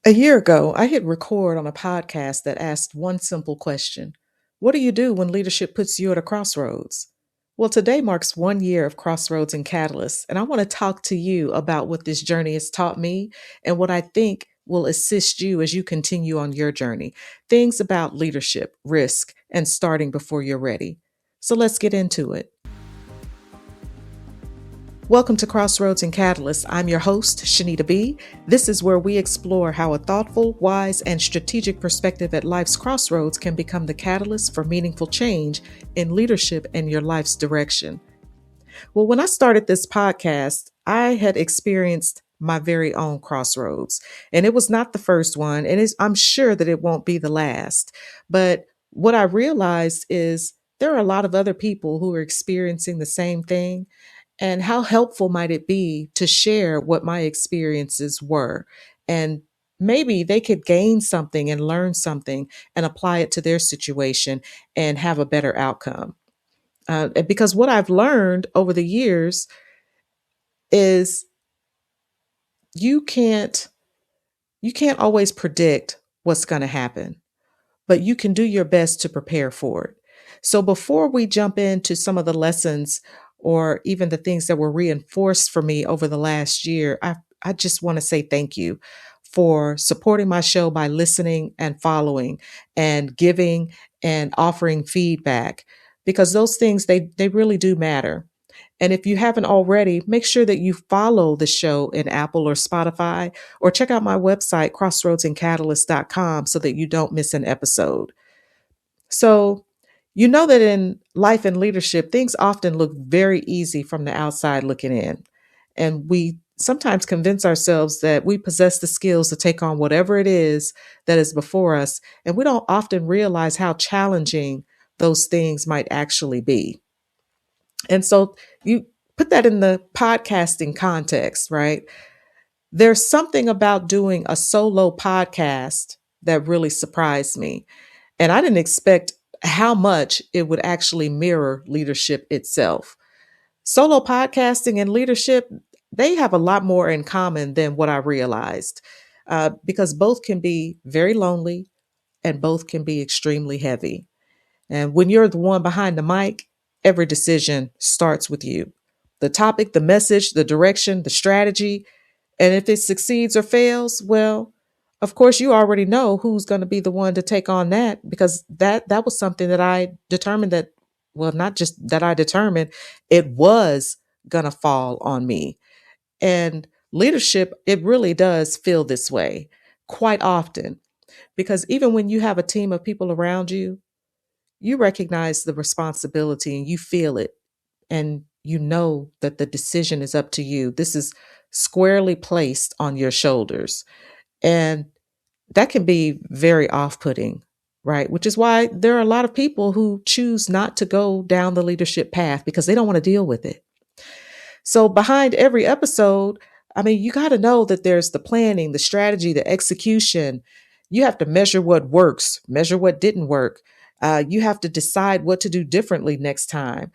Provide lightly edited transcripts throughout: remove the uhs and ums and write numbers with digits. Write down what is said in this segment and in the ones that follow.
A year ago, I hit record on a podcast that asked one simple question. What do you do when leadership puts you at a crossroads? Well, today marks 1 year of Crossroads and Catalysts, and I want to talk to you about what this journey has taught me and what I think will assist you as you continue on your journey. Things about leadership, risk, and starting before you're ready. So let's get into it. Welcome to Crossroads and Catalysts. I'm your host, Shenita B. This is where we explore how a thoughtful, wise, and strategic perspective at life's crossroads can become the catalyst for meaningful change in leadership and your life's direction. Well, when I started this podcast, I had experienced my very own crossroads, and it was not the first one, and I'm sure that it won't be the last. But what I realized is there are a lot of other people who are experiencing the same thing. And how helpful might it be to share what my experiences were? And maybe they could gain something and learn something and apply it to their situation and have a better outcome. Because what I've learned over the years is you can't you can't always predict what's going to happen, but you can do your best to prepare for it. So before we jump into some of the lessons or even the things that were reinforced for me over the last year, I just want to say thank you for supporting my show by listening and following and giving and offering feedback, because those things, they really do matter. And if you haven't already, make sure that you follow the show in Apple or Spotify, or check out my website, crossroadsandcatalysts.com, so that you don't miss an episode. So, you know that in life and leadership, things often look very easy from the outside looking in. And we sometimes convince ourselves that we possess the skills to take on whatever it is that is before us. And we don't often realize how challenging those things might actually be. And so you put that in the podcasting context, right? There's something about doing a solo podcast that really surprised me. And I didn't expect how much it would actually mirror leadership itself. Solo podcasting and leadership, they have a lot more in common than what I realized, because both can be very lonely and both can be extremely heavy. And when you're the one behind the mic, every decision starts with you. The topic, the message, the direction, the strategy. And if it succeeds or fails, well, of course, you already know who's going to be the one to take on that, because that was something that I determined that, well, not just that I determined, it was going to fall on me. And leadership, it really does feel this way quite often, because even when you have a team of people around you, you recognize the responsibility and you feel it, and you know that the decision is up to you. This is squarely placed on your shoulders. And that can be very off putting, right? Which is why there are a lot of people who choose not to go down the leadership path because they don't want to deal with it. So, behind every episode, I mean, you got to know that there's the planning, the strategy, the execution. You have to measure what works, measure what didn't work. You have to decide what to do differently next time.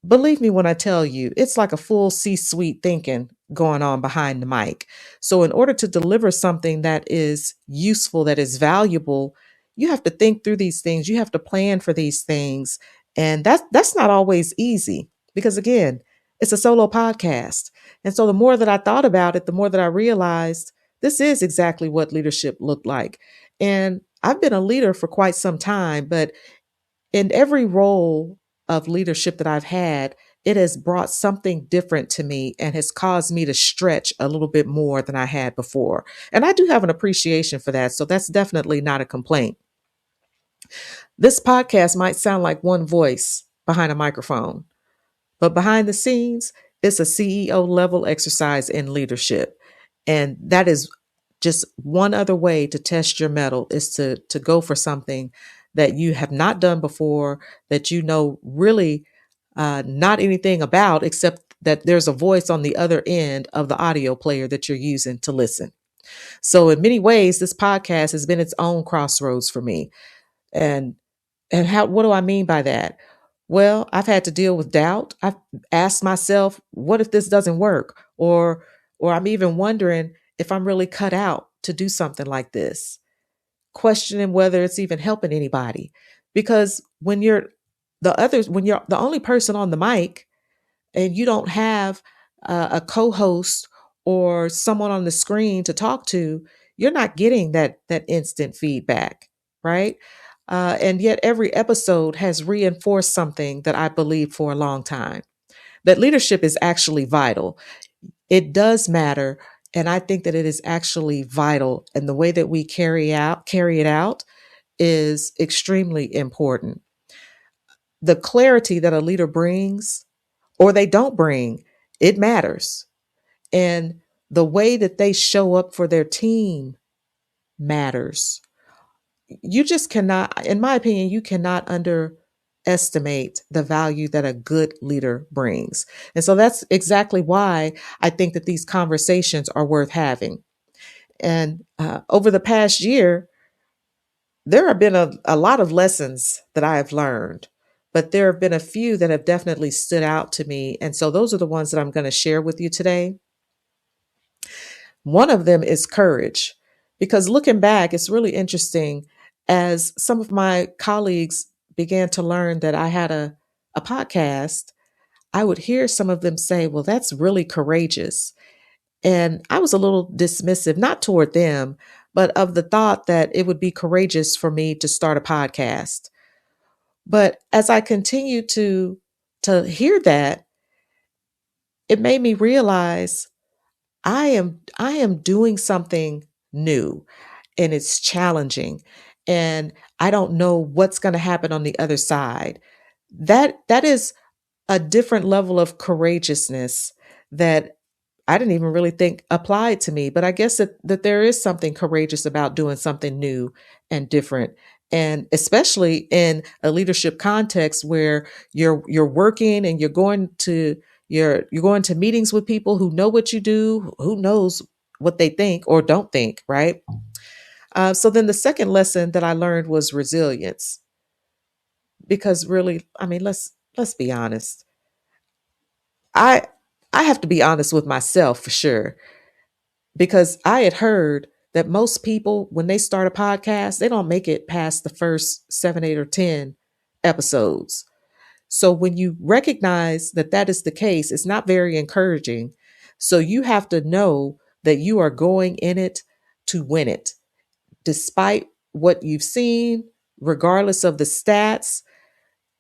Believe me when I tell you, it's like a full C-suite thinking going on behind the mic. So in order to deliver something that is useful, that is valuable, you have to think through these things. You have to plan for these things. And that's not always easy, because again, it's a solo podcast. And so the more that I thought about it, the more that I realized this is exactly what leadership looked like. And I've been a leader for quite some time, but in every role of leadership that I've had, it has brought something different to me and has caused me to stretch a little bit more than I had before. And I do have an appreciation for that. So that's definitely not a complaint. This podcast might sound like one voice behind a microphone, but behind the scenes, it's a CEO level exercise in leadership. And that is just one other way to test your mettle, is to go for something that you have not done before, that you know really not anything about, except that there's a voice on the other end of the audio player that you're using to listen. So in many ways, this podcast has been its own crossroads for me. And what do I mean by that? Well, I've had to deal with doubt. I've asked myself, what if this doesn't work? Or I'm even wondering if I'm really cut out to do something like this, questioning whether it's even helping anybody. Because when you're the only person on the mic and you don't have a co-host or someone on the screen to talk to, you're not getting that instant feedback, right? And yet every episode has reinforced something that I believed for a long time, that leadership is actually vital. It does matter. And I think that it is actually vital. And the way that we carry it out is extremely important. The clarity that a leader brings or they don't bring, it matters. And the way that they show up for their team matters. You just cannot, in my opinion, you cannot underestimate the value that a good leader brings. And so that's exactly why I think that these conversations are worth having. And over the past year, there have been a lot of lessons that I have learned, but there have been a few that have definitely stood out to me. And so those are the ones that I'm going to share with you today. One of them is courage, because looking back, it's really interesting as some of my colleagues began to learn that I had a podcast. I would hear some of them say, well, that's really courageous. And I was a little dismissive, not toward them, but of the thought that it would be courageous for me to start a podcast. But as I continued to hear that, it made me realize I am doing something new and it's challenging and I don't know what's going to happen on the other side. That is a different level of courageousness that I didn't even really think applied to me, but I guess that there is something courageous about doing something new and different. And especially in a leadership context where you're working and you're going to meetings with people who know what you do, who knows what they think or don't think, right? So then the second lesson that I learned was resilience, because really, I mean, let's be honest. I I have to be honest with myself for sure, because I had heard that most people, when they start a podcast, they don't make it past the first 7, 8, or 10 episodes. So when you recognize that that is the case, it's not very encouraging. So you have to know that you are going in it to win it, despite what you've seen, regardless of the stats,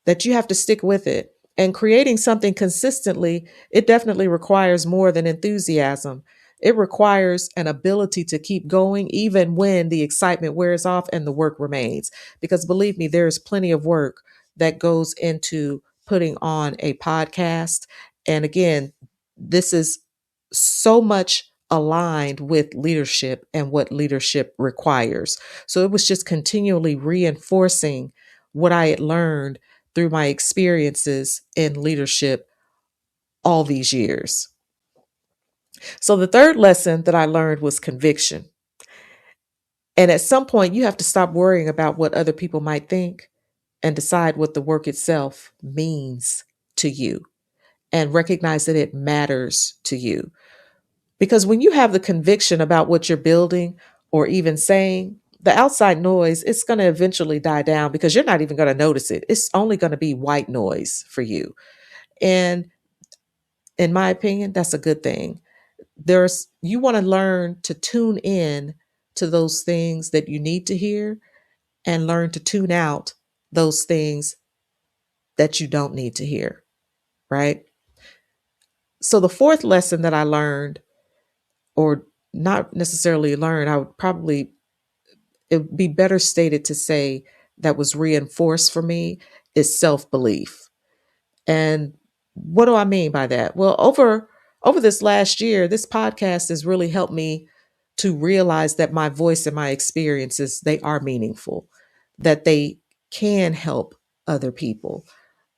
that you have to stick with it. And creating something consistently, it definitely requires more than enthusiasm. It requires an ability to keep going even when the excitement wears off and the work remains. Because believe me, there is plenty of work that goes into putting on a podcast. And again, this is so much aligned with leadership and what leadership requires. So it was just continually reinforcing what I had learned through my experiences in leadership all these years. So the third lesson that I learned was conviction. And at some point, you have to stop worrying about what other people might think and decide what the work itself means to you and recognize that it matters to you. Because when you have the conviction about what you're building or even saying, the outside noise, it's going to eventually die down because you're not even going to notice it. It's only going to be white noise for you. And in my opinion, that's a good thing. You want to learn to tune in to those things that you need to hear and learn to tune out those things that you don't need to hear, right? So the fourth lesson that I learned, or not necessarily learned, it would be better stated to say that was reinforced for me, is self-belief. And what do I mean by that? Well, over this last year, this podcast has really helped me to realize that my voice and my experiences, they are meaningful, that they can help other people.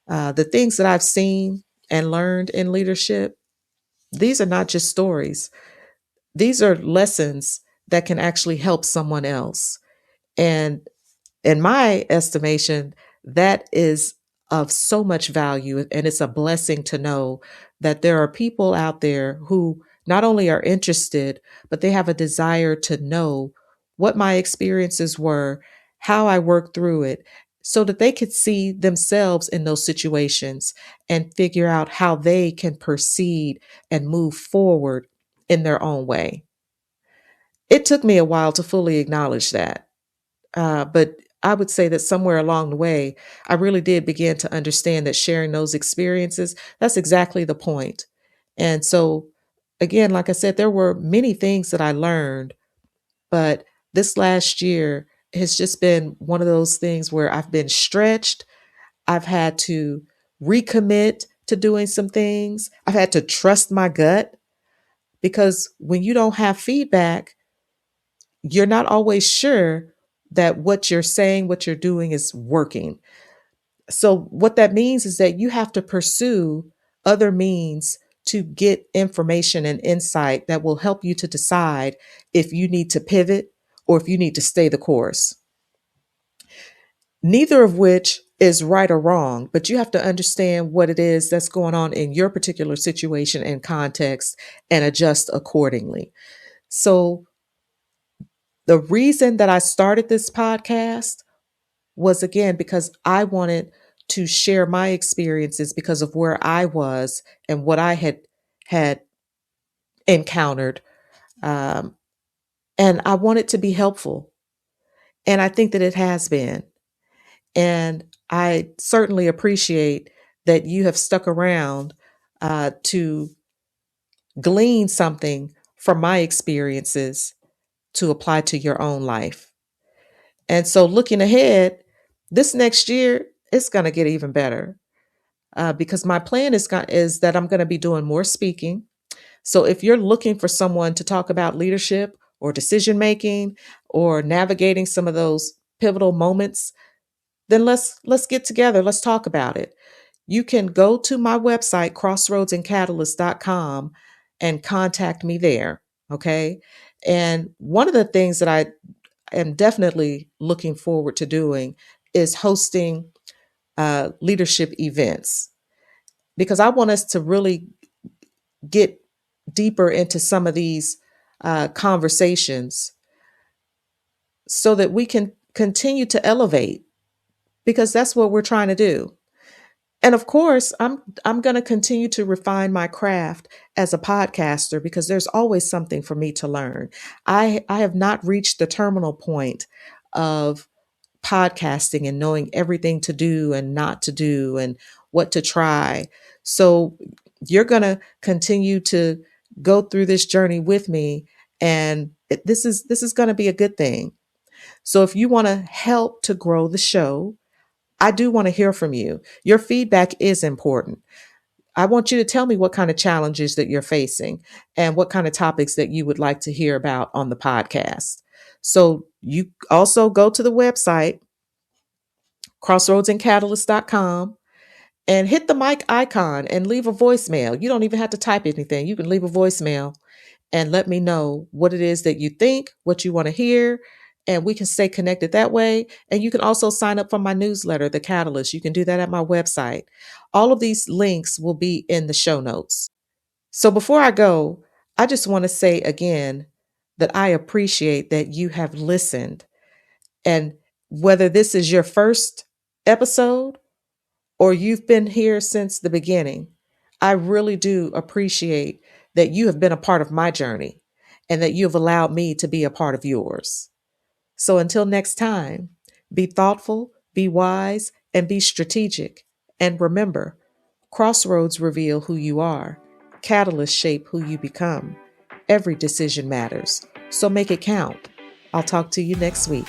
The things that I've seen and learned in leadership, these are not just stories. These are lessons that can actually help someone else. And in my estimation, that is of so much value. And it's a blessing to know that there are people out there who not only are interested, but they have a desire to know what my experiences were, how I worked through it, so that they could see themselves in those situations and figure out how they can proceed and move forward in their own way. It took me a while to fully acknowledge that. But I would say that somewhere along the way, I really did begin to understand that sharing those experiences, that's exactly the point. And so, again, like I said, there were many things that I learned, but this last year has just been one of those things where I've been stretched. I've had to recommit to doing some things. I've had to trust my gut because when you don't have feedback, you're not always sure that what you're saying, what you're doing is working. So, what that means is that you have to pursue other means to get information and insight that will help you to decide if you need to pivot or if you need to stay the course. Neither of which is right or wrong, but you have to understand what it is that's going on in your particular situation and context and adjust accordingly. So, the reason that I started this podcast was again because I wanted to share my experiences because of where I was and what I had encountered, um, and I wanted to be helpful, and I think that it has been. And I certainly appreciate that you have stuck around to glean something from my experiences to apply to your own life. And so, looking ahead, this next year it's going to get even better. Because my plan is that I'm going to be doing more speaking. So if you're looking for someone to talk about leadership or decision making or navigating some of those pivotal moments, then let's get together. Let's talk about it. You can go to my website, crossroadsandcatalysts.com, and contact me there. Okay. And one of the things that I am definitely looking forward to doing is hosting leadership events, because I want us to really get deeper into some of these conversations so that we can continue to elevate, because that's what we're trying to do. And of course, I'm going to continue to refine my craft as a podcaster because there's always something for me to learn. I have not reached the terminal point of podcasting and knowing everything to do and not to do and what to try. So you're going to continue to go through this journey with me, and this is going to be a good thing. So if you want to help to grow the show, I do want to hear from you. Your feedback is important. I want you to tell me what kind of challenges that you're facing and what kind of topics that you would like to hear about on the podcast. So you also go to the website, crossroadsandcatalysts.com, and hit the mic icon and leave a voicemail. You don't even have to type anything. You can leave a voicemail and let me know what it is that you think, what you want to hear, and we can stay connected that way. And you can also sign up for my newsletter, The Catalyst. You can do that at my website. All of these links will be in the show notes. So before I go, I just want to say again that I appreciate that you have listened. And whether this is your first episode or you've been here since the beginning, I really do appreciate that you have been a part of my journey and that you've allowed me to be a part of yours. So until next time, be thoughtful, be wise, and be strategic. And remember, crossroads reveal who you are. Catalysts shape who you become. Every decision matters, so make it count. I'll talk to you next week.